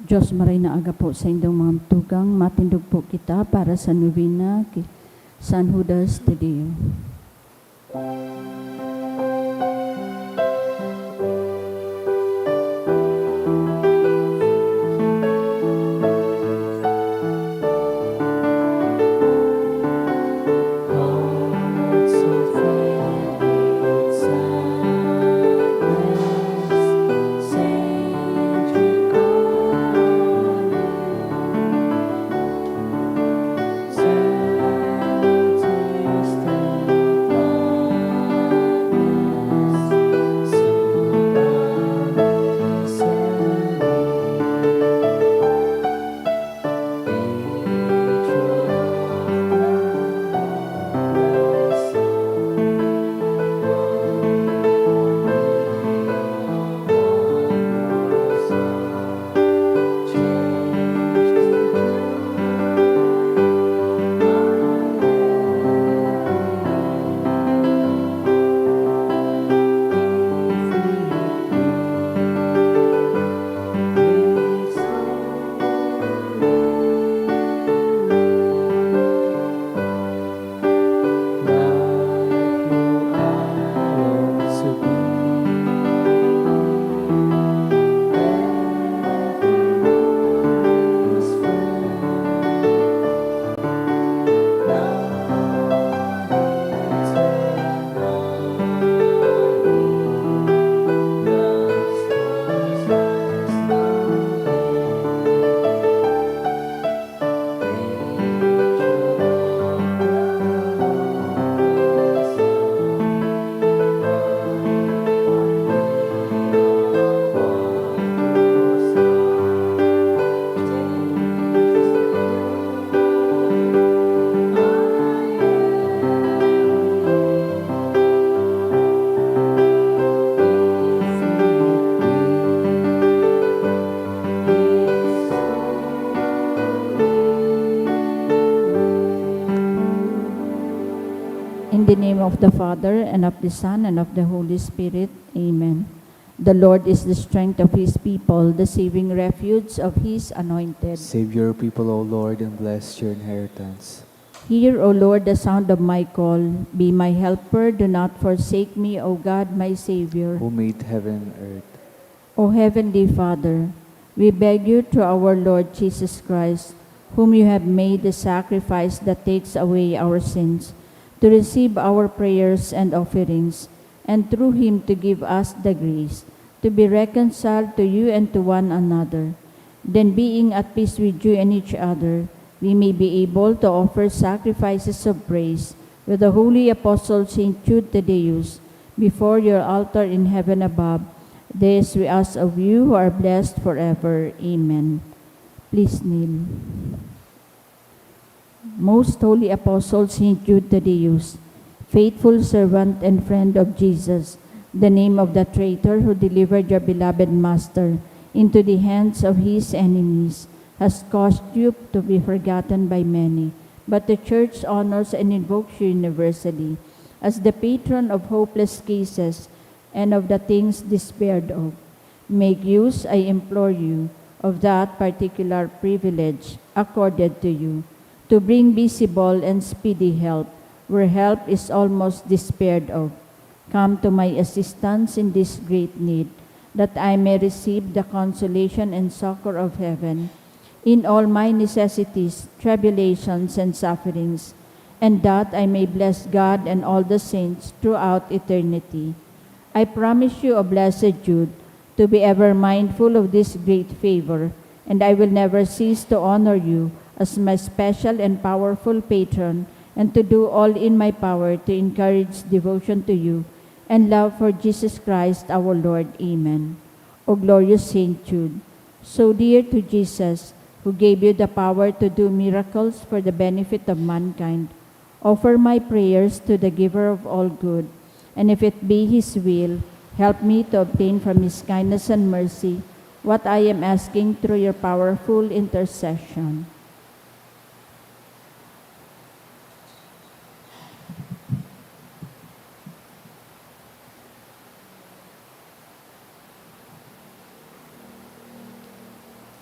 Diyos maray na aga po sa indong mga tugang, matindog po kita para sa novena kay San Judas Tadeo. In the name of the Father, and of the Son, and of the Holy Spirit. Amen. The Lord is the strength of His people, the saving refuge of His anointed. Save your people, O Lord, and bless your inheritance. Hear, O Lord, the sound of my call. Be my helper, do not forsake me, O God, my Savior. Who made heaven and earth. O Heavenly Father, we beg you through our Lord Jesus Christ, whom you have made the sacrifice that takes away our sins, to receive our prayers and offerings, and through him to give us the grace to be reconciled to you and to one another. Then, being at peace with you and each other, we may be able to offer sacrifices of praise with the holy apostle Saint Jude Thaddeus before your altar in heaven above. This we ask of you who are blessed forever. Amen. Please kneel. Most Holy Apostle Saint Jude Thaddeus, faithful servant and friend of Jesus, the name of the traitor who delivered your beloved Master into the hands of his enemies, has caused you to be forgotten by many, but the Church honors and invokes you universally as the patron of hopeless cases and of the things despaired of. Make use, I implore you, of that particular privilege accorded to you, to bring visible and speedy help where help is almost despaired of. Come to my assistance in this great need, that I may receive the consolation and succor of heaven in all my necessities, tribulations, and sufferings, and that I may bless God and all the saints throughout eternity. I promise you, O Blessed Jude, to be ever mindful of this great favor, and I will never cease to honor you as my special and powerful patron, and to do all in my power to encourage devotion to you and love for Jesus Christ our Lord. Amen. O glorious Saint Jude, so dear to Jesus, who gave you the power to do miracles for the benefit of mankind, offer my prayers to the giver of all good, and if it be his will, help me to obtain from his kindness and mercy what I am asking through your powerful intercession.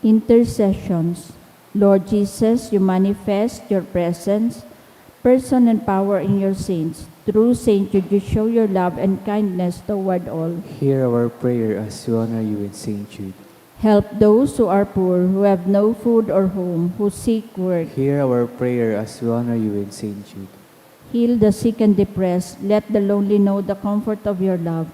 Intercessions. Lord Jesus, you manifest your presence, person and power in your saints. Through Saint Jude, you show your love and kindness toward all. Hear our prayer as we honor you in Saint Jude. Help those who are poor, who have no food or home, who seek work. Hear our prayer as we honor you in Saint Jude. Heal the sick and depressed. Let the lonely know the comfort of your love.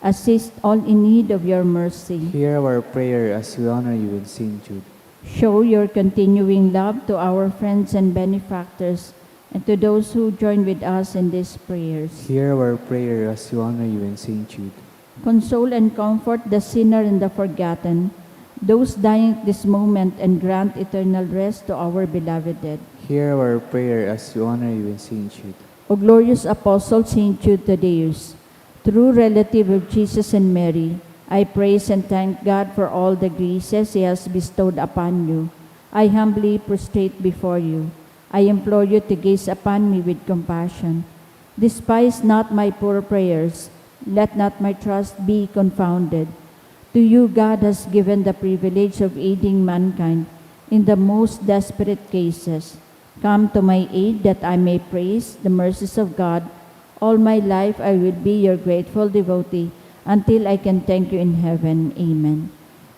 Assist all in need of your mercy. Hear our prayer as we honor you in Saint Jude. Show your continuing love to our friends and benefactors, and to those who join with us in these prayers. Hear our prayer as we honor you in Saint Jude. Console and comfort the sinner and the forgotten, those dying at this moment, and grant eternal rest to our beloved dead. Hear our prayer as we honor you in Saint Jude. O glorious Apostle Saint Jude Thaddeus, true relative of Jesus and Mary, I praise and thank God for all the graces He has bestowed upon you. I humbly prostrate before you. I implore you to gaze upon me with compassion. Despise not my poor prayers. Let not my trust be confounded. To you God has given the privilege of aiding mankind in the most desperate cases. Come to my aid that I may praise the mercies of God. All my life I will be your grateful devotee until I can thank you in heaven. Amen.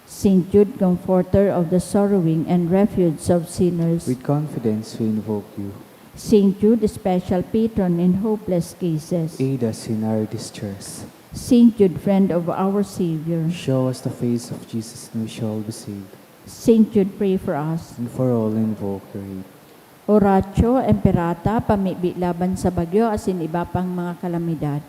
Saint Jude, comforter of the sorrowing and refuge of sinners. With confidence we invoke you. Saint Jude, special patron in hopeless cases. Aid us in our distress. Saint Jude, friend of our Savior. Show us the face of Jesus and we shall be saved. Saint Jude, pray for us. And for all invoke your aid. Oratio Emperata, pamibi laban sa bagyo asin iba pang mga kalamidad.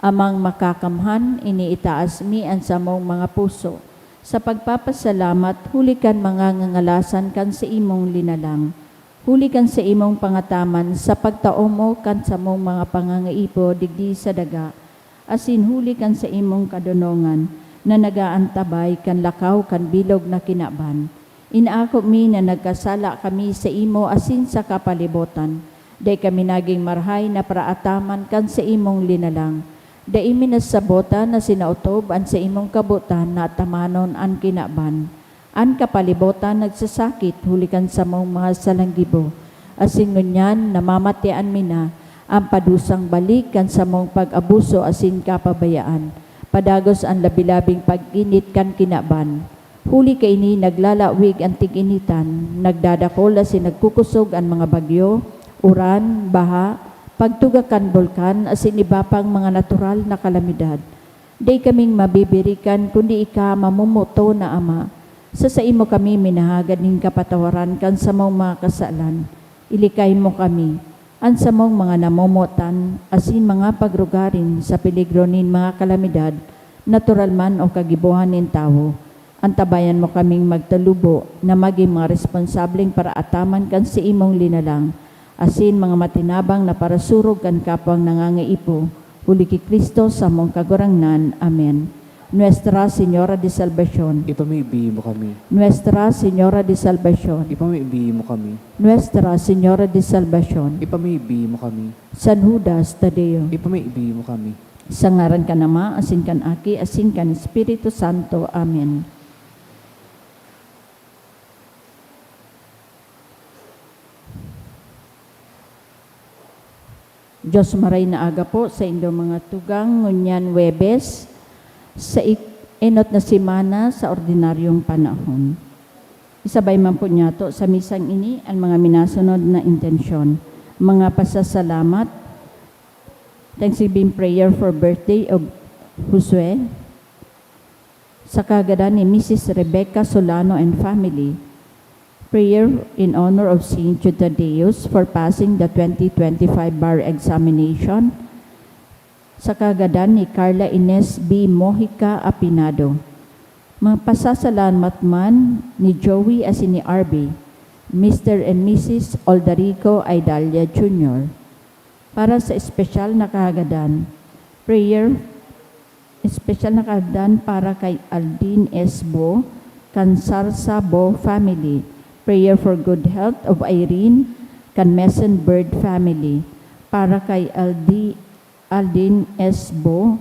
Amang makakamhan, iniitaas mi ang samong mga puso. Sa pagpapasalamat, hulikan mga ngangalasan kan sa imong linalang. Hulikan sa imong pangataman sa pagtaom mo kan sa mong mga pangangaipo digdi sa daga. Asin hulikan sa imong kadunongan na nagaantabay kan lakaw kan bilog na kinaban. Inaako mi na nagkasala kami sa imo asin sa kapalibotan. Day kami naging marhay na praataman kan sa imong linalang. Day minasabota na sinautob an sa imong kabutan na tamanon an kinaban. An kapalibotan nagsasakit hulikan sa mong mga salanggibo. Asin ngunyan namamatian mi na ang padusang balik kan sa mong pag-abuso asin kapabayaan. Padagos ang labilabing pag-init kan kinaban. Huli kaini naglalawig ang tig-initan, nagdadakol asin nagkukusog ang mga bagyo, uran, baha, pagtugakan bulkan asin iba pang mga natural na kalamidad. Day kaming mabibirikan kundi ika mamumuto na Ama. Sa imo kami minahagad ning kapatawaran kan sa mong mga kasalan. Ilikay mo kami. An sa mong mga namumutan asin mga pagrugarin sa peligro nin mga kalamidad, natural man o kagibuhan nin tao. Antabayan mo kaming magtalubo na maging mga responsableng para ataman kan sa imong linalang. Asin mga matinabang na parasurog kan kapwang nangangaipo, huli ki Kristo sa mong kagurangnan. Amen. Nuestra Señora de Salvación. Ipamibi mo kami. Nuestra Señora de Salvación. Ipamibi mo kami. Nuestra Señora de Salvación. Ipamibi mo kami. San Judas Tadeo. Ipamibi mo kami. Sa ngaran ka Ama, asin kan Aki, asin kan Espiritu Santo. Amen. Diyos maray na aga po sa inyong mga tugang, ngunyan Webes, sa enot na simana sa ordinaryong panahon. Isabay man po niya to sa misang ini ang mga minasunod na intensyon. Mga pasasalamat, Thanksgiving prayer for birthday of Josue, sa kagadan ni Mrs. Rebecca Solano and family. Prayer in honor of Saint Jude Thaddeus for passing the 2025 bar examination. Sa kagadan ni Carla Ines B. Mojica Apinado. Mga pasasalamat man ni Joey asin ni RB, Mr. and Mrs. Aldarico Aidalia Jr. Para sa espesyal na kagadan, prayer, espesyal na kagadan para kay Aldin S. Bo, Kansarsa Bo family. Prayer for good health of Irene Canmesen Bird family. Para kay Aldin S. Bo,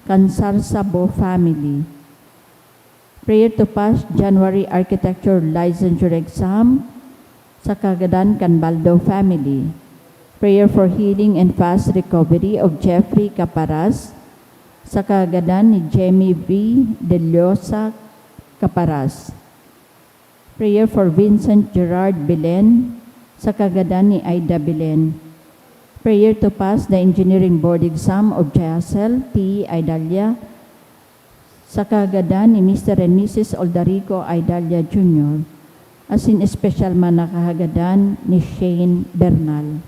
Kansarsa Bo family. Prayer to pass January Architecture Licensure Exam sa Cagadan Canbaldo family. Prayer for healing and fast recovery of Jeffrey Caparas sa Cagadan ni Jamie V. De Llosa Caparas. Prayer for Vincent Gerard Belen sa Cagadan ni Aida Belen. Prayer to pass the engineering board exam of Jacel T. Aidalia sa Cagadan ni Mr. and Mrs. Oldarico Aidalia Jr. as in special man na kahagadan ni Shane Bernal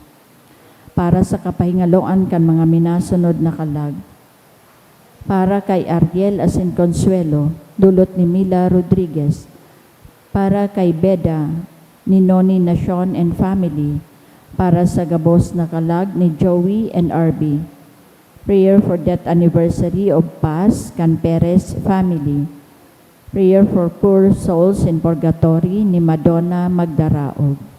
para sa kapahingaloan kan mga minasunod na kalag. Para kay Ariel as in Consuelo, dulot ni Mila Rodriguez. Para kay Beda, ni Noni Nacion and family. Para sa gabos na kalag ni Joey and RB. Prayer for death anniversary of Paz Can Perez family. Prayer for poor souls in purgatory ni Madonna Magdaraog.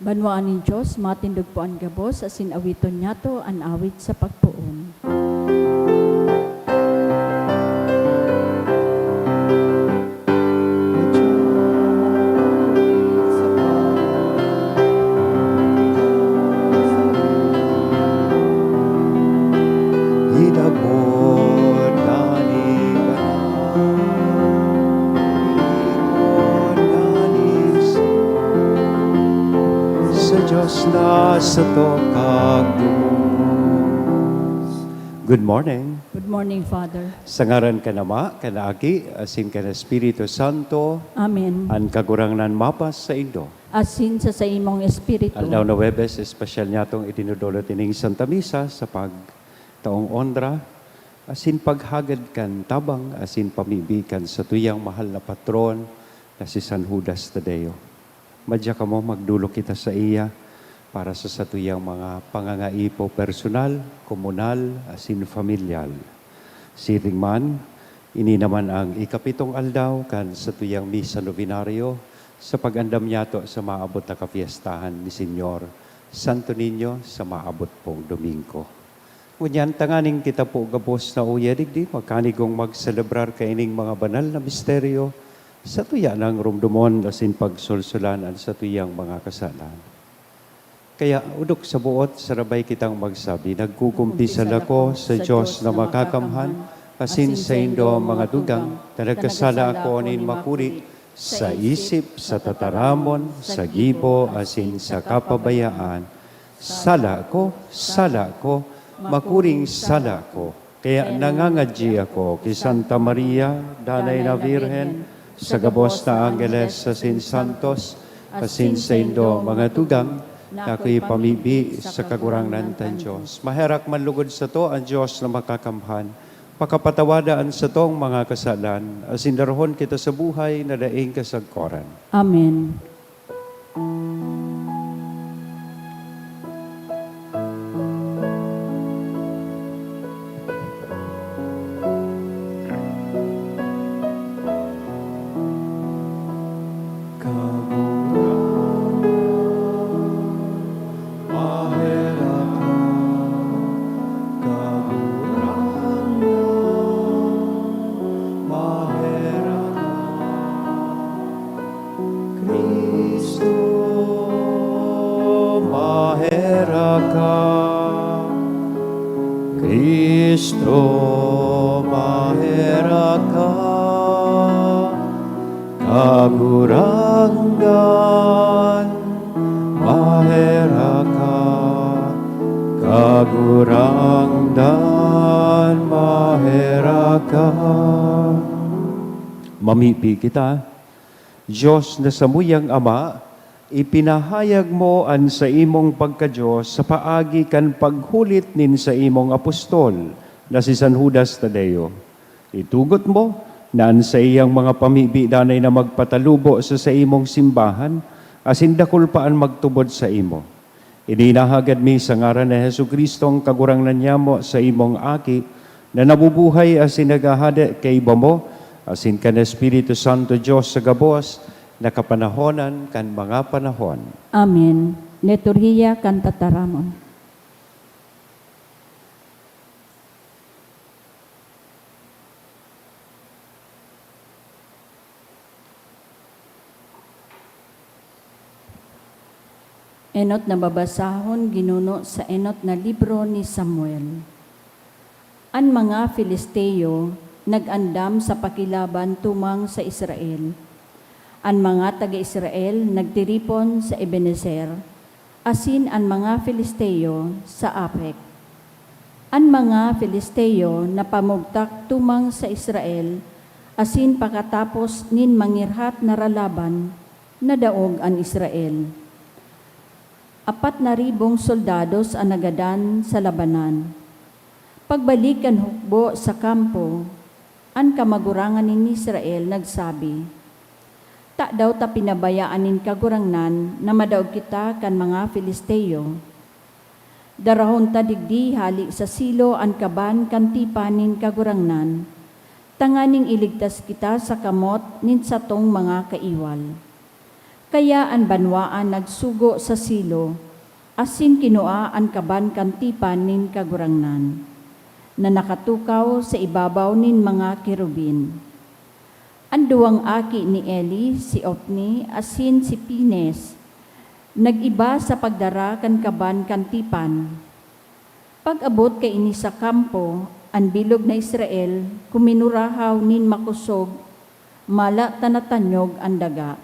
Banwaan nin Diyos, matindog po ang gabos, asin awiton niya to, an awit sa pagpuon. Hinabot na ni sa Diyos na sa tokag Good morning. Good morning, Father. Sa ngaran ka nama, kanaagi, asin ka na Espiritu Santo, Amen. an kagurangnan mapas sa Indo. Asin sa imong espiritu. Aldaw na Webes, espesyal niya itong itinudulot ining Santa Misa sa pagtaong ondra, asin paghagad kan tabang, asin pamibikan sa tuyang mahal na patron na si San Judas Tadeo. Madya ka mo, magdulo kita sa iya para sa satuyang mga pangangaipo personal, komunal, asin familial. Siring man, ini naman ang ikapitong aldaw kan sa tuyang misa novenaryo sa pag-andam niyato sa maabot na kapiestahan ni Senyor Santo Niño sa maabot pong Domingo. Ngunyan, tanganing kita po gabos na uyadigdi, magkanigong magselebrar kaining mga banal na misteryo sa tuya ng rumdumon asin pagsulsulan at sa tuyang mga kasalan. Kaya udok sa buot, sarabay kitang magsabi, nagkukumpisal ako sa Diyos na makakamhan, asin sa Indo mga dugang, na nagkasala ako nin makuri, sa isip, sa tataramon, sa gibo, asin sa kapabayaan. Sala ko, makuring sala ko. Kaya nangangadji ako kay Santa Maria, Danay na Virhen, sa gabos na Angeles, asin Santos, asin sa Indo mga dugang, na ako'y pamibi sa kagurangnan tan Diyos. Maherak manlugod sa to ang Diyos na makakamhan. Pakapatawadaan sa tong mga kasalan, asin darhon kita sa buhay na daing kasagkoran. Amen. Kristo, mahera ka, kagurangan, mahera ka, kagurangdan, mahera ka. Mamipi kita, Diyos na samuyang Ama, ipinahayag mo an sa imong pagka-Diyos sa paagi kan paghulit nin sa imong apostol na si San Judas Tadeo. Itugot mo na an sa iyang mga pamibi danay na magpatalubo sa imong simbahan, asin dakul paan magtubod sa imo. Ininahagad mi sa ngaran ni Jesucristo ang kagurangnan niya mo sa imong aki na nabubuhay asin nagahada kay iba mo, asin kan Espiritu Santo Diyos sa gabos, nakapanahonan kan mga panahon. Amen. Liturhiya kan tataramon. Enot na babasahon ginuno sa enot na libro ni Samuel. Ang mga Filisteo nag-andam sa pakilaban tumang sa Israel. Ang mga taga-Israel nagtiripon sa Ebenezer, asin ang mga Filisteo sa Apek. Ang mga Filisteo na pamugtak tumang sa Israel, asin pakatapos nin mangirhat na ralaban, nadaog ang Israel. 4,000 soldados ang nagadan sa labanan. Pagbalik ang hukbo sa kampo, ang kamagurangan ni Israel nagsabi, "Ta daw ta pinabayaan nin kagurangnan na madaog kita kan mga Filisteo. Darahon ta digdi hali sa silo ang kaban kan tipan nin kagurangnan, tanganing iligtas kita sa kamot nin satong mga kaiwal. Kaya ang banwaan nagsugo sa silo, asin kinua ang kaban kantipan nin kagurangnan, na nakatukaw sa ibabaw nin mga kirubin. Ang duwang aki ni Eli, si Opni, asin si Pines, nag-iba sa pagdara kan kaban kantipan. Pag-abot kay ini sa kampo, ang bilog na Israel, kuminurahaw nin makusog, mala tanatanyog ang daga.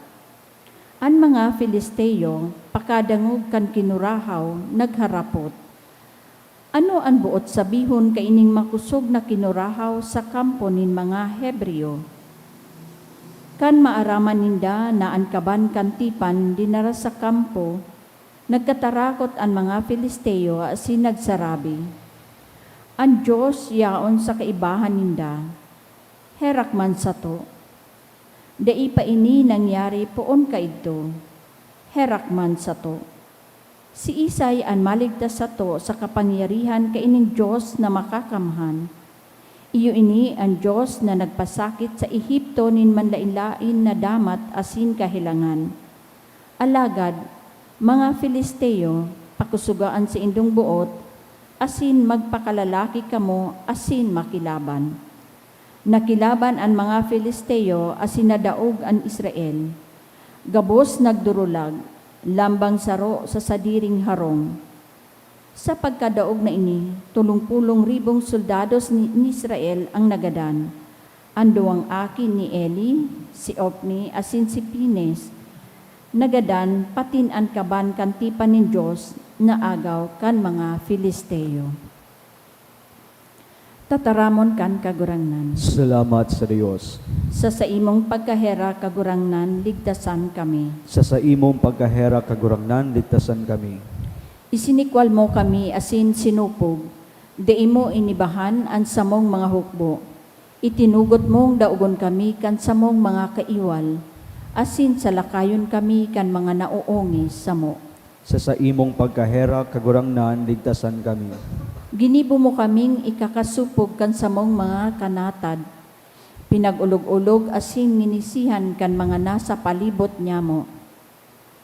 Ang mga Filisteo, pakadangog kan kinurahaw, nagharapot. Ano ang buot sabihon kay ining makusog na kinurahaw sa kampo nin mga Hebreo? Kan maaraman ninda na ang kaban kantipan dinara sa kampo, nagkatarakot ang mga Filisteo asin nagsarabi. Ang Diyos yaon sa kaibahan ninda, herak man sa to. Dai pa ini nangyari poon kaidto, herak man sa to. Si Isay ang maligtas sa to sa kapangyarihan kaining Diyos na makakamhan. Iyo ini ang Diyos na nagpasakit sa Ehipto nin manlain-lain na damat asin kahilangan. Alagad, mga Filisteo, pakusugaan sa indong buot, asin magpakalalaki kamo, asin makilaban. Nakilaban ang mga Filisteo, asin nadaog ang Israel. Gabos nagdurulag, lambang saro sa sadiring harong. Sa pagkadaog na ini, 30,000 soldados ni Israel ang nagadan. Ang duwang aki ni Eli, si Opni, asin si Pines, nagadan patin ang kaban kantipan ni Diyos na agaw kan mga Filisteo. Tataramon kan kagurangnan. Salamat sa Diyos. Sa imong pagkahera kagurangnan, ligtasan kami. Sa imong pagkahera kagurangnan, ligtasan kami. Isinikwal mo kami asin sinupog, di mo inibahan ang samong mga hukbo. Itinugot mong daugon kami kan samong mga kaiwal, asin sa lakayon kami kan mga nauongis samo. Sa imong pagkahera kagurangnan, ligtasan kami. Ginibo mo kaming ikakasupog kan samong mga kanatad. Pinagulog-ulog asin nginisihan kan mga nasa palibot niya mo.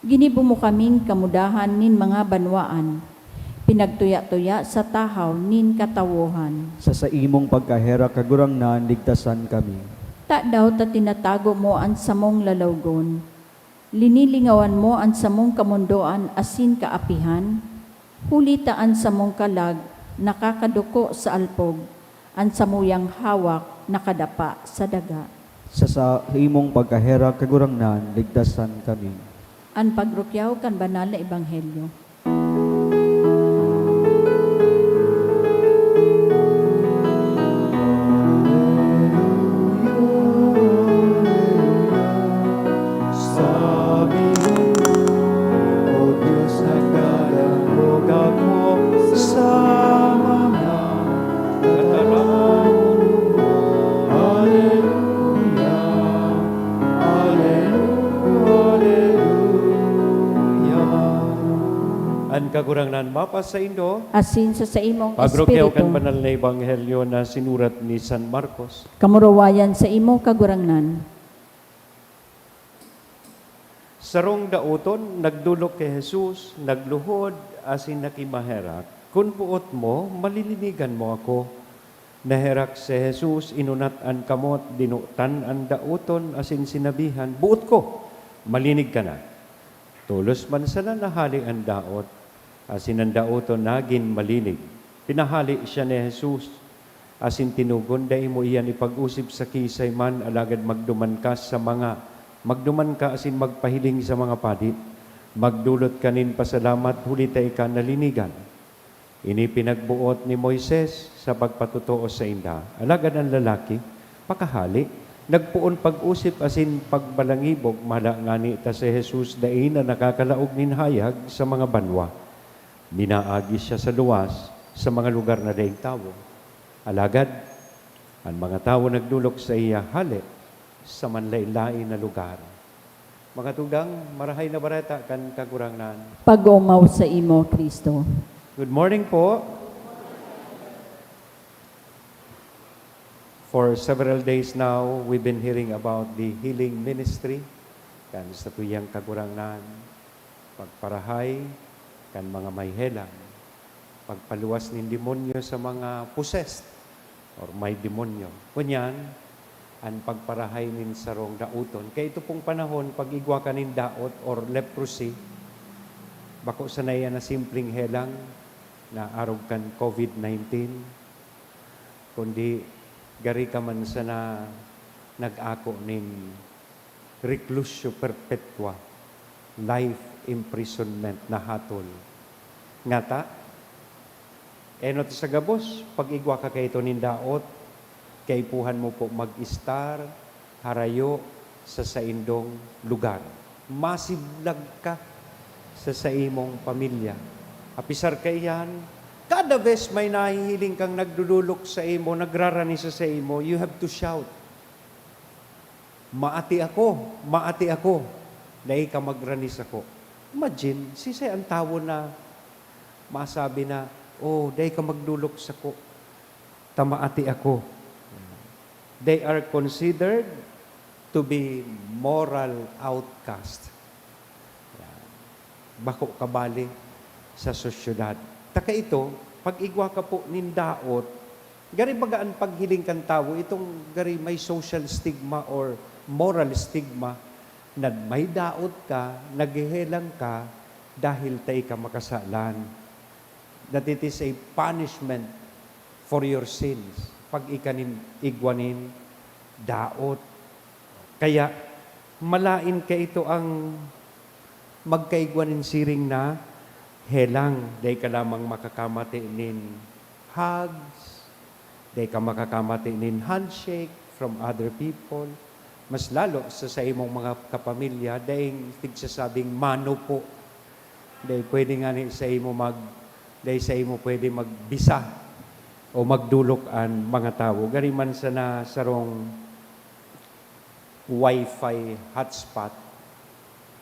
Ginibo mo kaming kamudahan nin mga banwaan, pinagtuya-tuya sa tahaw nin katawuhan. Sa imong pagkahera kagurangnan, ligtasan kami. Ta daw ta tinatago mo ang samong lalawgon, linilingawan mo ang samong kamundoan asin kaapihan, hulitaan samong kalag, nakakaduko sa alpog, ang samuyang hawak, nakadapa sa daga. Sa imong pagkahera kagurangnan, ligtasan kami. Ang pagrukyaw kan banal na ebanghelyo. Kagurangnan mapas sa Indo, Asin sa imong pagrokyaw kan espiritu, banal na ebanghelyo na sinurat ni San Marcos. kamurawayan sa imo kagurangnan. Sarong dauton, nagdulok kay Jesus, nagluhod, asin nakimaherak. Kung puot mo, malilinigan mo ako. Naherak si Jesus, inunat an kamot, dinutan ang dauton, asin sinabihan, buot ko, malinig ka na. Tulos man sana nahali ang daot, asin ang dauton nagin malinig. Pinahali siya ni Jesus, asin tinugon, dahil mo iyan ipag-usip sa kisay man, alagad magduman ka asin magpahiling sa mga padi, magdulot kanin pasalamat, hulita ka nalinigan. Ini pinagbuot ni Moises sa pagpatutuo sa inda. Alagad ang lalaki, pakahali, nagpuon pag-usip asin pagbalangibog, mahala nga ni ta si Jesus dain na nakakalaog nin hayag sa mga banwa. Minaagi siya sa luwas sa mga lugar na daing tao. Alagad, ang mga tao nagdulok sa iya hali sa manlain-lain na lugar. Mga tugdang, marahay na barata kan kagurangnan. Pag-umaw sa imo, Kristo. Good morning po. For several days now, we've been hearing about the healing ministry kan sa tuyang kagurangnan, pagparahay, kan mga may helang, pagpaluwas ng demonyo sa mga possessed or may demonyo. Kunyan, ang pagparahay nin sarong dauton. Kaya ito pong panahon, pag igwa ka nin daot or leprosy, bako sanaya na simpleng helang na arog kan COVID-19, kundi gari ka man sa na nag-ako nin reclusio perpetua, life imprisonment na hatol. Ngata, enot sa gabos, pag igwa ka kay ito nindaot, kaipuhan mo po mag-star, harayo sa saindong lugar. Masiblag ka sa saimong pamilya. Apisar kayan, kada vez may nahihiling kang nagdudulok sa imo, nagrarani sa imo, you have to shout, maati ako, dahil ka magranis ako. Imagine, sisay ang tawo na masabi na, oh, dahil ka magdulok sa ko, tamaati ako. They are considered to be moral outcast. Bako kabali sa sosyudad. Taka ito, pag igwa ka po nindaot, gari bagaan paghiling kan tao, itong gari may social stigma or moral stigma, na may daot ka, naghihelang ka, dahil tay ka makasalan. That it is a punishment for your sins. Pag ikanin, igwanin, daot. Kaya, malain ka ito ang magkaigwanin siring na helang. Day ka lamang makakamati nin hugs, day ka makakamati nin handshake from other people. Mas lalo sa imong mga kapamilya, dahil tigsasabing mano po. Dahil pwede nga sa imo dahil sa imo pwede magbisa o magdulok ang mga tao. Gari man sa na sarong Wi-Fi hotspot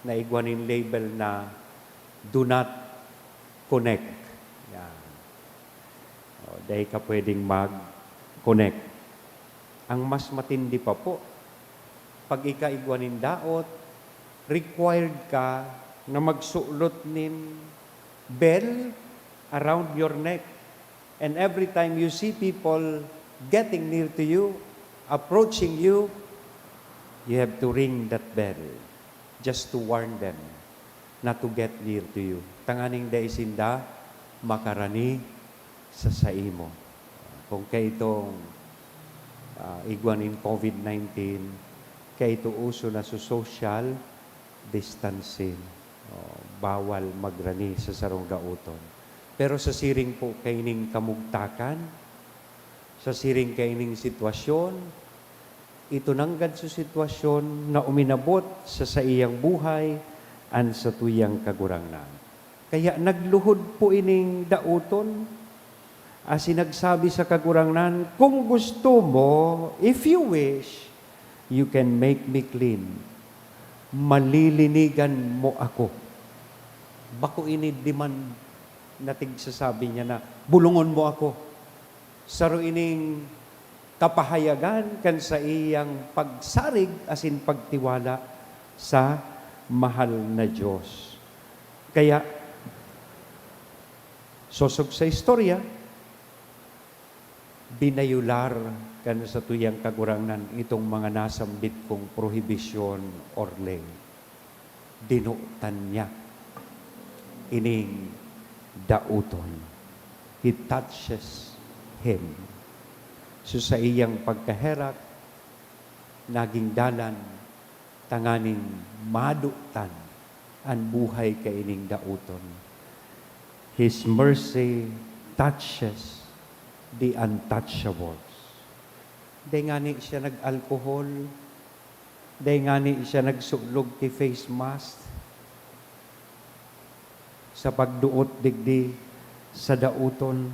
na igwanin label na do not connect. Yan. O, dahil ka pwedeng mag-connect. Ang mas matindi pa po, pag ika-igwanin daot, required ka na magsulot nin bell around your neck. And every time you see people getting near to you, approaching you, you have to ring that bell just to warn them not to get near to you. Tanganing daisinda, makarani sa saimo. Kung kay itong igwan in COVID-19, kay ito uso na sa social distancing. Bawal magrani sa sarong dauton. Pero sa siring po kaining kamugtakan, sa siring kaining sitwasyon, ito nanggad sa sitwasyon na uminabot sa iyang buhay an sa tuyang kagurangnan. Kaya nagluhod po ining dauton, as nagsabi sa kagurangnan, kung gusto mo, if you wish, you can make me clean. Malilinigan mo ako. Bako ini demand na tigsasabi niya na, bulungon mo ako. Saro ining kapahayagan kan sa iyang pagsarig asin pagtiwala sa mahal na Diyos. Kaya, sosog sa istorya, binayular kan sa tuyang kagurangnan itong mga nasambit kong prohibisyon or lay. Dinutan niya ining dauton. He touches him. So sa iyang pagkaherak, naging dalan, tanganing madutan ang buhay kaining dauton. His mercy touches the untouchables. Day nga ni siya nag-alcohol, day nga ni siya nagsulog ti face mask, sa pagduot digdi sa dauton,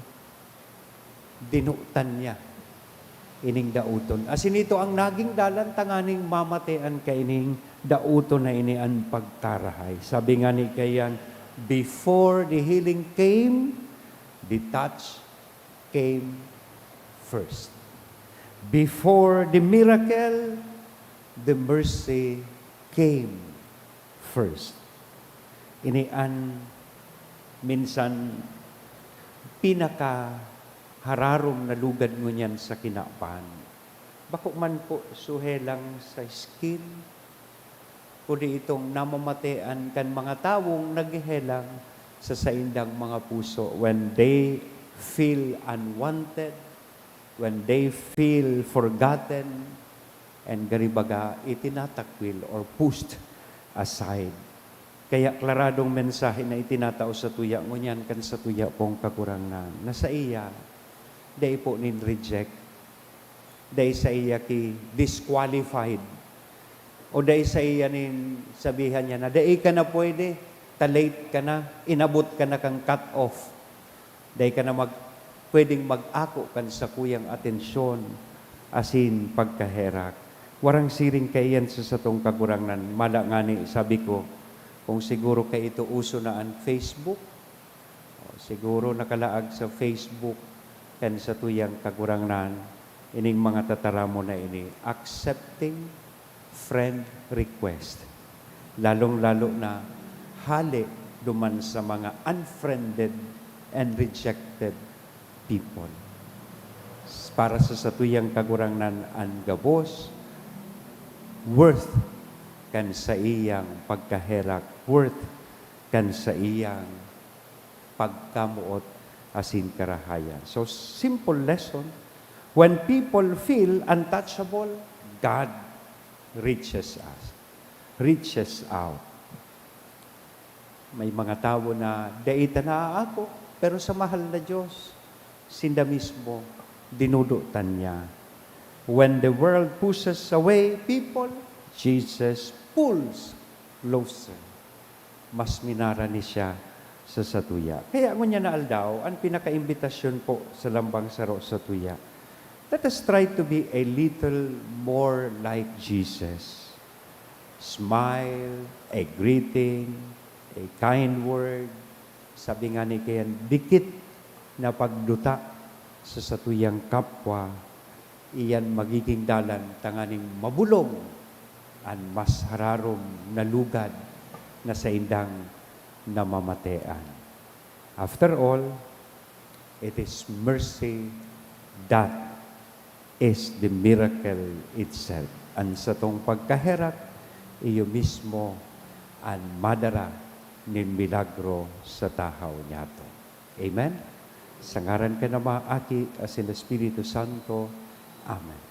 dinutan niya ining dauton. Asin ito ang naging dalan tanganing mamatean kaining dauton na ini ang pagkarahay. Sabi nga ni kayan, before the healing came, the touch came first. Before the miracle, the mercy came first. Inian minsan pinaka hararong nalugad mo niyan sa kinapan. Bako man po suhelang sa skin, kundi itong namamatean kan mga tawong naghelang sa saindang mga puso when they feel unwanted, when they feel forgotten, and garibaga itinatakwil or pushed aside. Kaya klaradong mensahe na itinatao sa tuya mo niyan kan sa tuya pong kakurangan. Na sa iya, day po nin reject, day sa iya ki disqualified, o day sa iya nin sabihan niya na day ka na pwede, late ka na, inabot ka na kang cut off, day ka na pwedeng mag-ako kan sa kuyang atensyon, asin pagkaherak. Warang siring kayan sa satong kakurangan. Mala nga ni, sabi ko, kung siguro kay ito uso na ang Facebook, siguro nakalaag sa Facebook kan sa tuyang kakurangan, ining mga tataramo na ini, accepting friend request. Lalong-lalo na hali duman sa mga unfriended and rejected people. Para sa satuyang kakurangan ang gabos, worth kan sa iyang pagkaherak, worth kan sa iyang pagkamuot asin karahayan. So, simple lesson. When people feel untouchable, God reaches us, reaches out. May mga tao na daita na ako, pero sa mahal na Diyos, sinda mismo, dinudutan niya. When the world pushes away people, Jesus pulls closer. Mas minara ni siya sa satuya. Kaya ngunya na aldaw, ang pinaka-imbitasyon po sa lambang saro sa tuya. Let us try to be a little more like Jesus. Smile, a greeting, a kind word. Sabi nga ni Kayan, dikit na pagduta sa satuyang kapwa, iyan magiging dalan tanganing mabulong ang mas hararom na lugad na sa indang namamatean. After all, it is mercy that is the miracle itself. Ang sa tong pagkaherak, iyo mismo ang madara ni milagro sa tahaw niyato. Amen? Sa ngaran ka na maaki asin Espiritu Santo. Amen.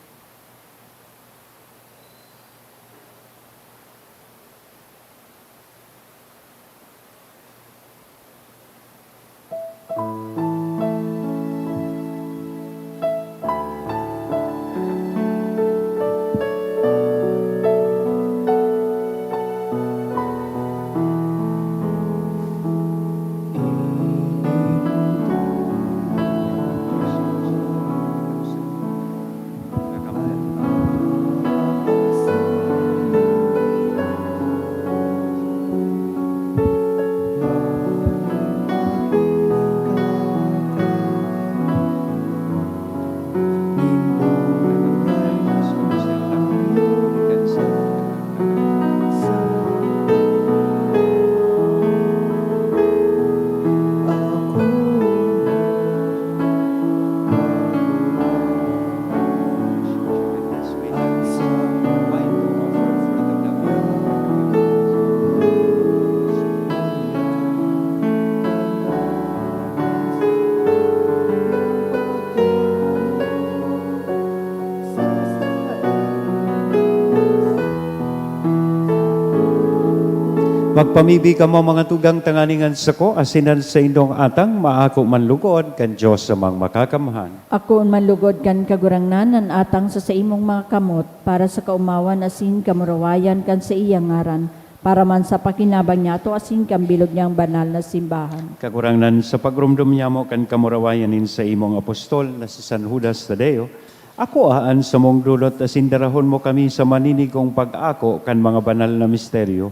Magpamibi ka mo mga tugang tanganingan sa ko, asinan sa indong atang, maako man lugod, kan Diyos sa mga makakamahan. Ako manlugod kan kagurangnan ang atang sa imong mga kamot para sa kaumawan asin kamurawayan kan sa iyang ngaran para man sa pakinabang niya to asin kambilog niyang banal na simbahan. Kakurangnan sa pagrumdum niya mo kan kamurawayanin sa imong apostol na si San Judas Tadeo, ako aan sa mong dulot asin darahon mo kami sa maninigong pag-ako kan mga banal na misteryo,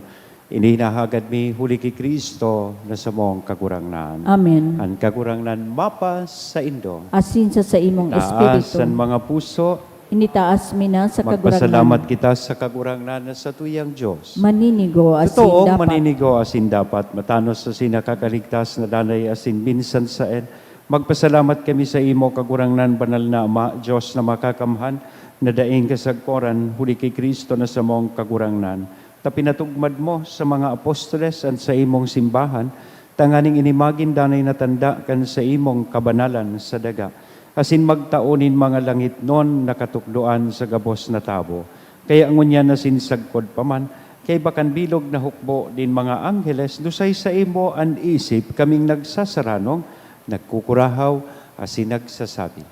ininahagad mi huli ki Kristo na sa mong kakurangnan. Amen. Ang kakurangnan mapas sa indo. Asin sa imong Taas espiritu. ang mga puso, Initaas mi na sa Magpasalamat kagurangnan. kita sa kagurangnan sa tuyang Diyos. Maninigo asin Totoong dapat. maninigo asin dapat, matanos sa sinakakaligtas na danay asin minsan saen. Magpasalamat kami sa imo kagurangnan banal na Ama, Diyos na makakamhan, na daing kasagkoran, huli kay Kristo na sa mong kagurangnan. Ta pinatugmad mo sa mga apostoles at sa imong simbahan, tanganing inimagin danay natanda kan sa imong kabanalan sa daga. Asin magtaonin mga langit non nakatukdoan sa gabos na tabo. Kaya ngunya na sinsagkod paman, kay bakan bilog na hukbo din mga angheles, dusay sa imo an isip kaming nagsasaranong, nagkukurahaw, asin nagsasabi.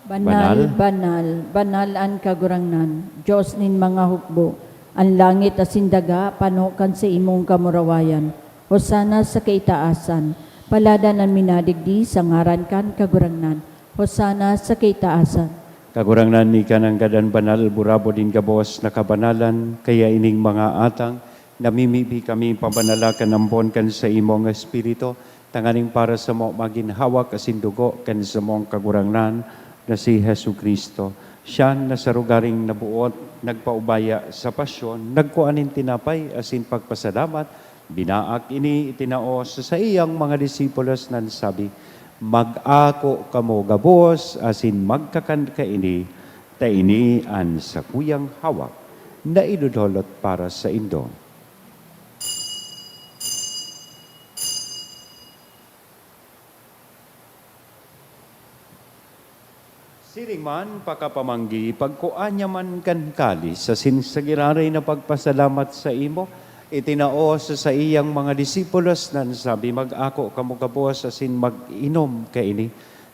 Banal, banal, banal ang kagurangnan, Diyos nin mga hukbo, ang langit asin daga, panokan sa imong kamurawayan, hosana sa kaitaasan, paladan ang minadigdi sa ngaran kan kagurangnan, hosana sa kaitaasan. Kagurangnan ni kanang gadan banal, burabo din gabos na kabanalan, kaya ining mga atang, namimibi kami pabanalakan ng kan sa imong espiritu, tanganing para sa mo maginhawak asin dugo kan sa mong kagurangnan na si Hesu Kristo. Siya na sa rugaring nabuot, nagpaubaya sa pasyon, nagkuanin tinapay asin pagpasalamat, binaak ini itinao sa iyang mga disipulos nan sabi, mag-ako kamo gabos asin magkakan ka ini, ta ini an sa kuyang hawak na idudolot para sa indo. Siring man pakapamanggi, pagkuanya man kan kali sa sinsagiraray na pagpasalamat sa imo, itinao sa iyang mga disipulos nan sabi, mag-ako kamo gabos asin mag-inom kaini.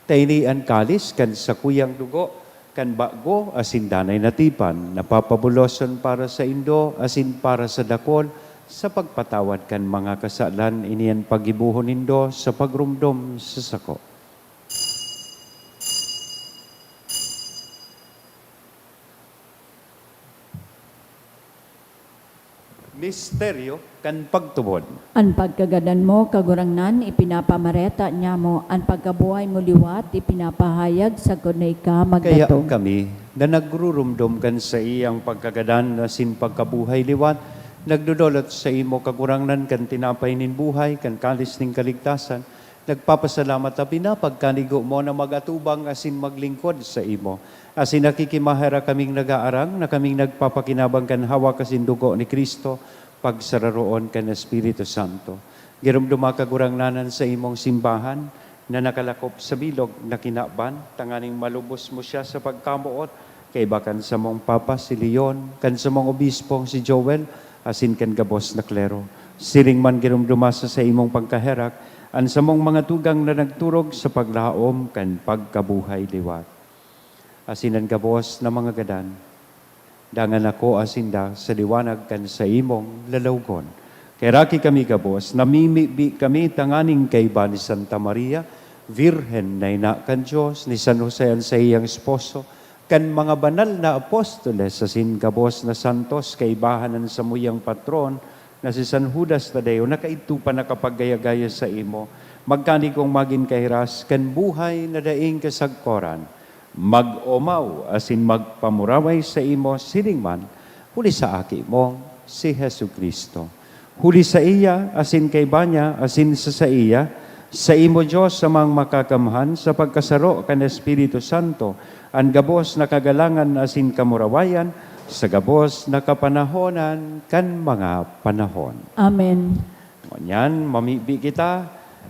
Taini an kalis kan sa kuyang dugo, kan bago asin danay natipan, napapabuloson para sa indo asin para sa dakol, sa pagpatawad kan mga kasalan, iniyan pagibuhon nindo sa pagrumdom sa sako. Misteryo kan pagtubod. Ang pagkagadan mo, kagurangnan, ipinapamareta niya mo, ang pagkabuhay mo liwat, ipinapahayag sa kunay ka Kaya magdatong. kami na nagrurumdom kan sa iyang pagkagadan na sin pagkabuhay liwat, nagdudolot sa imo kagurangnan kan tinapay nin buhay, kan kalis ning kaligtasan, nagpapasalamat na pinapagkanigo mo na magatubang asin maglingkod sa imo. Asin nakikimahara kaming nag-aarang, na kaming nagpapakinabang kan hawak asin dugo ni Kristo, pagsararoon kan Espiritu Santo. Girumduma kagurangnanan sa imong simbahan, na nakalakop sa bilog na kinaban, tanganing malubos mo siya sa pagkamuot, kay bakan sa mong Papa si Leon, kan sa mong obispong si Joel, asin kan gabos na klero. Siring man girumduma sa imong pagkaherak, an sa mong mga tugang na nagturog sa paglaom kan pagkabuhay liwat. Asinan gabos na mga gadan, dangan ako asinda sa liwanag kan sa imong lalawgon. Kay raki kami gabos, namimibi kami tanganing kay ba ni Santa Maria, Virhen na ina kan Diyos, ni San Jose ang sa iyang esposo, kan mga banal na apostoles, asin gabos na santos, kay bahanan sa muyang patron, na si San Judas Tadeo, nakaito pa nakapagayagaya sa imo, magkani kong magin kahiras, kan buhay na daing kasagkoran, mag-omaw, asin magpamuraway sa imo, sining man, huli sa aki mo, si Hesu Kristo. Huli sa iya, asin kay banya, asin sa iya, sa imo Diyos sa mga makakamhan, sa pagkasaro kan Espiritu Santo, ang gabos na kagalangan asin kamurawayan, sa gabos na kapanahonan kan mga panahon. Amen. Ngunyan, mamibi kita,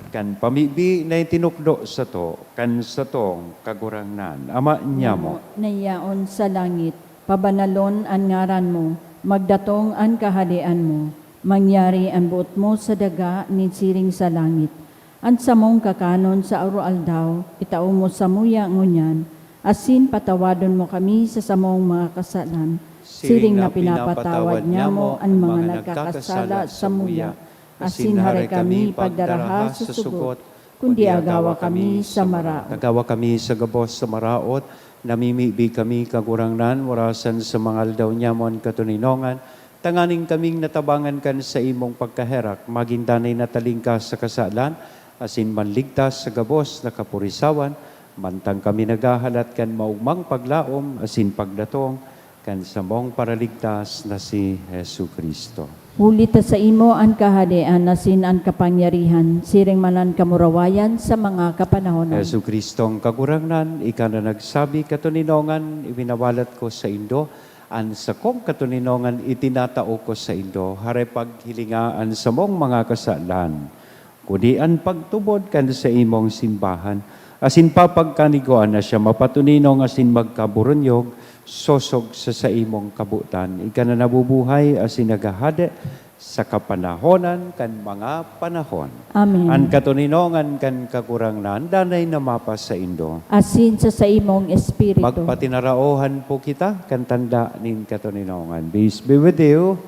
kan pamibi na itinukdo sa to, kan sa tong kagurangnan. Ama niya mo, Nayaon sa langit, pabanalon ang ngaran mo, magdatong ang kaharian mo, mangyari ang buot mo sa daga ni siring sa langit. Ang samong kakanon sa araw-aldaw, itao mo sa muya ngunyan, asin patawadon mo kami sa samong mga kasalan, siring na pinapatawad niya mo ang mga nagkakasala sa muya. Asin haray kami pagdaraha sa sugot, kundi agawa kami sa maraot. nagawa kami sa gabos sa maraot, namimibi kami kagurangnan, warasan sa mga aldaw nyamon katuninongan, tanganing kaming natabangan kan sa imong pagkaherak, magindanay natalingkas sa kasalan, asin manligtas sa gabos na kapurisawan, Mantang kami nagahalat kan maugmang paglaom asin pagdatong kan samong paraligtas na si Hesu Kristo. Huli ta sa imo ang kahadian asin ang kapangyarihan, siring manan kamurawayan sa mga kapanahonan. Hesu Kristong kagurangnan, ika na nagsabi katuninongan, ibinawalat ko sa Indo, an sa kong katuninongan itinatao ko sa Indo, hare paghilingaan sa mong mga kasalan. Kudian pagtubod kan sa imong simbahan, asin papagkaniguan na siya mapatuninong asin magkaburunyog, sosog sa imong kabutan. Ika na nabubuhay asin nagahade sa kapanahonan kan mga panahon. Amen. An katuninongan kan kakurangnan, danay na mapa sa Indo. Asin sa imong espiritu. Magpatinaraohan po kita, kan tanda nin katuninongan. Peace be with you.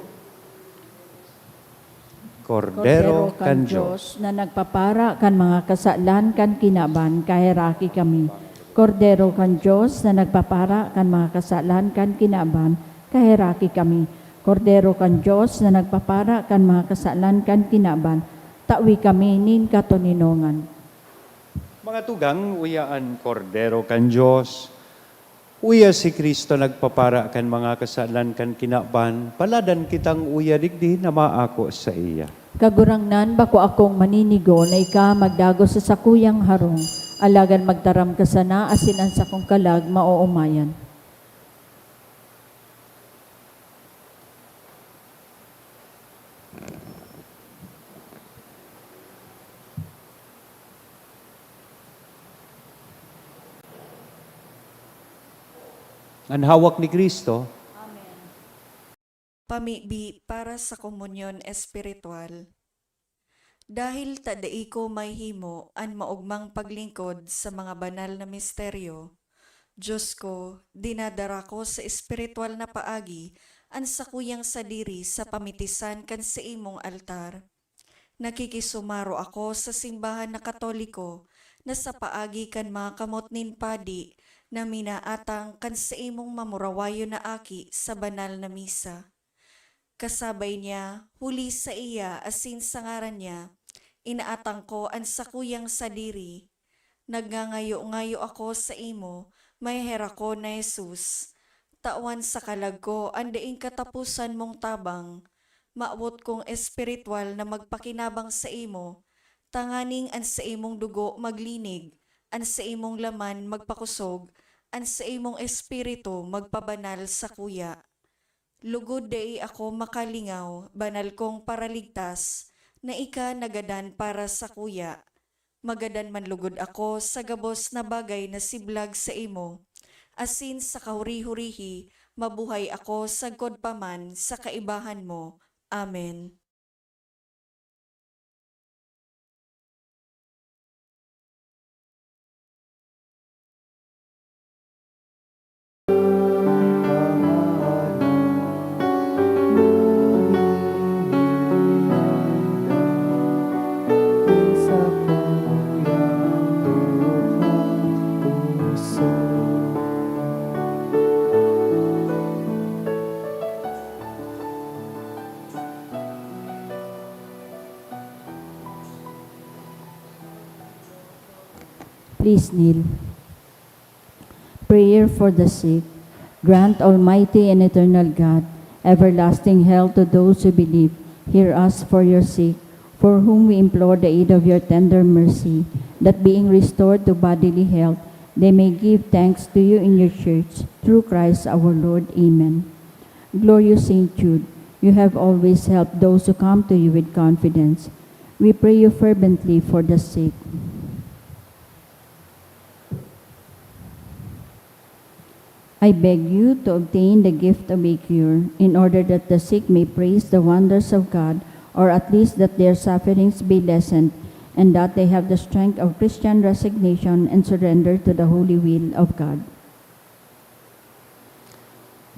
Cordero kan Diyos. Na nagpapara kan mga kasalan kan kinaban, kahiraki kami. Cordero kan Diyos na nagpapara kan mga kasalan kan kinaban, kahiraki kami. Cordero kan Diyos na nagpapara kan mga kasalan kan kinaban, tawi kami nin katuninongan. Mga tugang, uyaan Cordero kan Diyos. Uya si Kristo nagpapara kan mga kasalan kan kinaban, paladan kitang uya digdi na maako sa iya. Kagurangnan bako akong maninigo na ika magdago sa sakuyang harong, alagan magtaram ka sana asin ang sakong kalag mauumayan. Ang hawak ni Kristo, Pamibi para sa komunyon espiritual. Dahil tadai ko may himo an maugmang paglingkod sa mga banal na misteryo, Diyos ko, dinadara ko sa espiritual na paagi an sakuyang sadiri sa pamitisan kan sa imong altar. Nakikisumaro ako sa simbahan na Katoliko na sa paagi kan mga kamot nin padi na minaatang kan sa imong mamurawayo na aki sa banal na misa. Kasabay niya, huli sa iya asin sa ngaran niya, inaatang ko ang sakuyang sadiri. Nagngangayo-ngayo ako sa imo, may hera ko na Jesus. Tawan sa kalag ko, andaing katapusan mong tabang. Maawot kong espiritual na magpakinabang sa imo. Tanganing an sa imong dugo maglinig, an sa imong laman magpakusog, an sa imong espiritu magpabanal sa kuya. Lugod dai ako makalingaw, banal kong paraligtas, na ika nagadan para sa kuya. Magadan man lugod ako sa gabos na bagay na siblag sa imo. Asin sa kahuri-hurihi, mabuhay ako sagkod paman sa kaibahan mo. Amen. Sa kuyang dukhang puso. Please kneel. Prayer for the sick. Grant, Almighty and eternal God, everlasting health to those who believe. Hear us for your sake, for whom we implore the aid of your tender mercy, that being restored to bodily health, they may give thanks to you in your church, through Christ our Lord. Amen. Glorious Saint Jude, you have always helped those who come to you with confidence. We pray you fervently for the sick. I beg you to obtain the gift of a cure, in order that the sick may praise the wonders of God, or at least that their sufferings be lessened, and that they have the strength of Christian resignation and surrender to the holy will of God.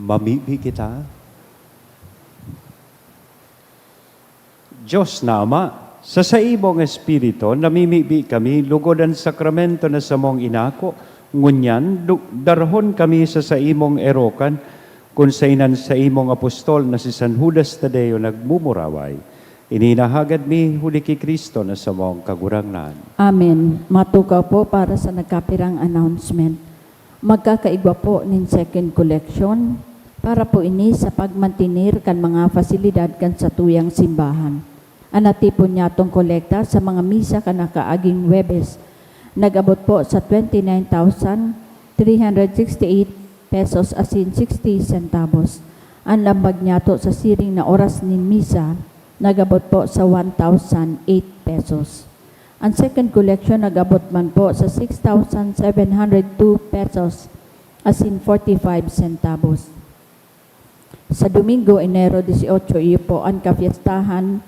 mamibi kita. Diyos na Ama, sa imong Espiritu, namimibi kami, lugod ang sakramento na sa mong inako, ngunyan, darhon kami sa imong erokan, kung sa inan sa imong apostol na si San Judas Tadeo nagmumuraway. Ininahagad mi huli ki Kristo na sa mong kagurangnan. Amen. Matukaw po para sa nagkapirang announcement. Magkakaigwa po nin second collection para po ini sa pagmantinir kan mga fasilidad kan sa tuyang simbahan. Anatipon niya tong kolekta sa mga misa kan nakaaging Webes. Nag-abot po sa 29,368 pesos asin 60 centavos. Ang lambag niya to sa siring na oras nin misa, nag-abot po sa 1,008 pesos. Ang second collection nag-abot man po sa 6,702 pesos asin 45 centavos. Sa Domingo, Enero 18, iyo po ang kafiestahan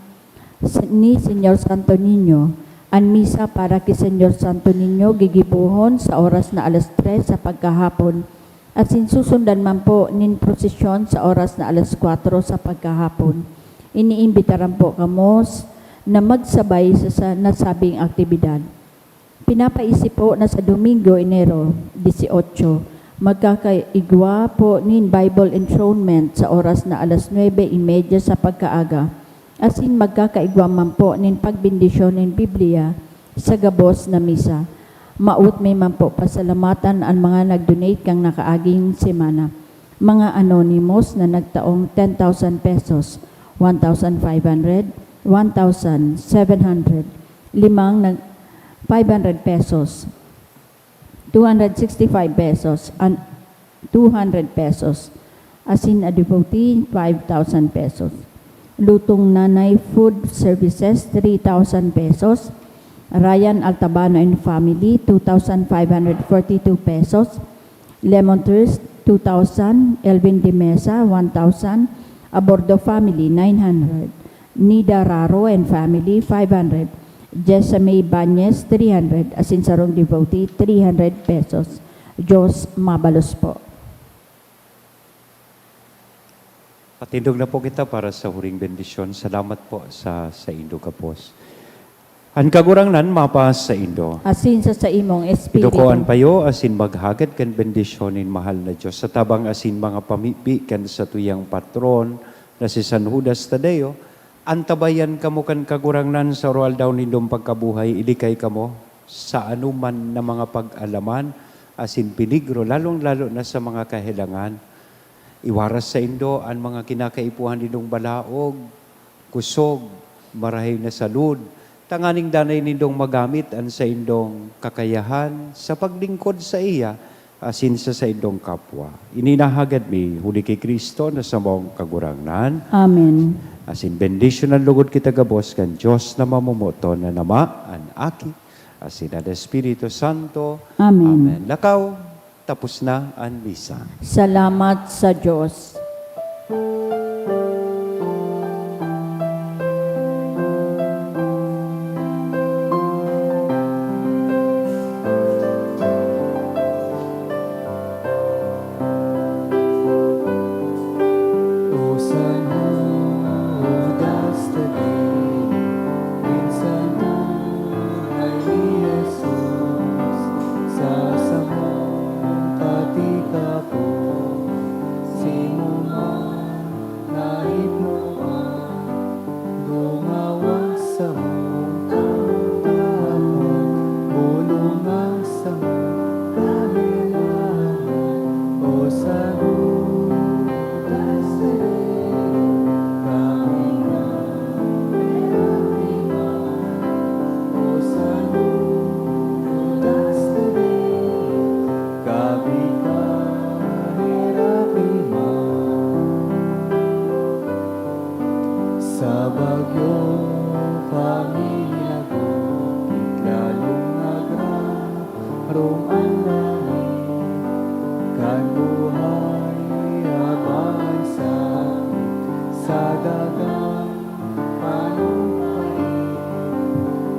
ni Señor Santo Niño. Ang misa para kay Señor Santo Niño gigibuhon sa oras na alas 3 sa pagkahapon at sinsusundan man po nin prosesyon sa oras na alas 4 sa pagkahapon. Iniimbitaran po kamo na magsabay sa nasabing aktibidad. Pinapaisip po na sa Domingo, Enero 18, magkakaigwa po nin Bible enthronement sa oras na alas 9:30 sa pagkaaga. Asin magkakaigwa man po nin pagbindisyon nin Biblia sa gabos na misa. Maut may man po pasalamatan ang mga nag-donate kang nakaaging semana. Mga anonymous na nagtaong 10,000 pesos, 1,500, 1,700, limang 500 pesos, 265 pesos, and 200 pesos. Asin a devotee, 5,000 pesos. Lutong Nanay Food Services, 3,000 pesos. Ryan Altabano and Family, 2,542 pesos. Lemon Trist, 2,000. Elvin de Mesa, 1,000. Abordo Family, 900. Nida Raro and Family, 500. Jessamy Banyes, 300. Asin Sarong Devotee, 300 pesos. Diyos mabalos po. Patindog na po kita para sa huring bendisyon. Salamat po sa Indo Kapos. Ang kagurangnan mapas sa Indo. Asin sa imong espiritu. Idukoan payo asin maghagad kan bendisyonin mahal na Diyos. Sa tabang asin mga pamipi kan sa tuyang patron na si San Judas Tadeo, antabayan kamo kan kagurangnan sa oral daw nindong pagkabuhay, ilikay kamo sa anuman na mga pag-alaman, asin peligro, lalong-lalo na sa mga kahilangan. Iwaras sa Indo ang mga kinakaipuhan nindong balaog, kusog, marahay na salud, tanganing danay nindong magamit ang sa indong kakayahan sa paglingkod sa iya, asin sa indong kapwa. Ininahagad mi, huli kay Kristo na sa mong kagurangnan, Amen. asin bendisyon ang lugod kita gabos kan Diyos na mamumuto na nama, an aki, asin ang Espiritu Santo. Amen. Lakaw, tapos na ang misa. Salamat sa Diyos. O San Judas Tadeo, minsan buhay ni Jesus, sa samong katikapo, sinuman nait mo ang gumawang sa mong kaptahan, bulungan sa mong kanilangan. O San Judas Tadeo, kami nga meramihan. O San Judas Tadeo, kami nga meramihan. Sa bagyo kami nagukit, lalong nagrarong ang langit. Kan buhay habang sa dagang panumpay,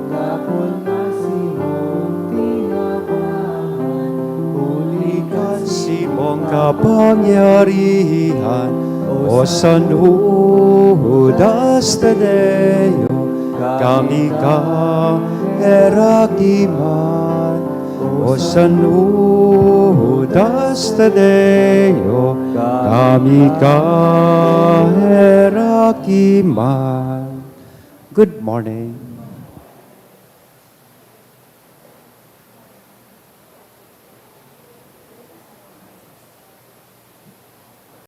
kapul na simong tinabahan, huli ka Simong kapangyarihan, O San Judas Tadeo, kami ka erakiman. O San Judas Tadeo, kami ka erakiman. Good morning.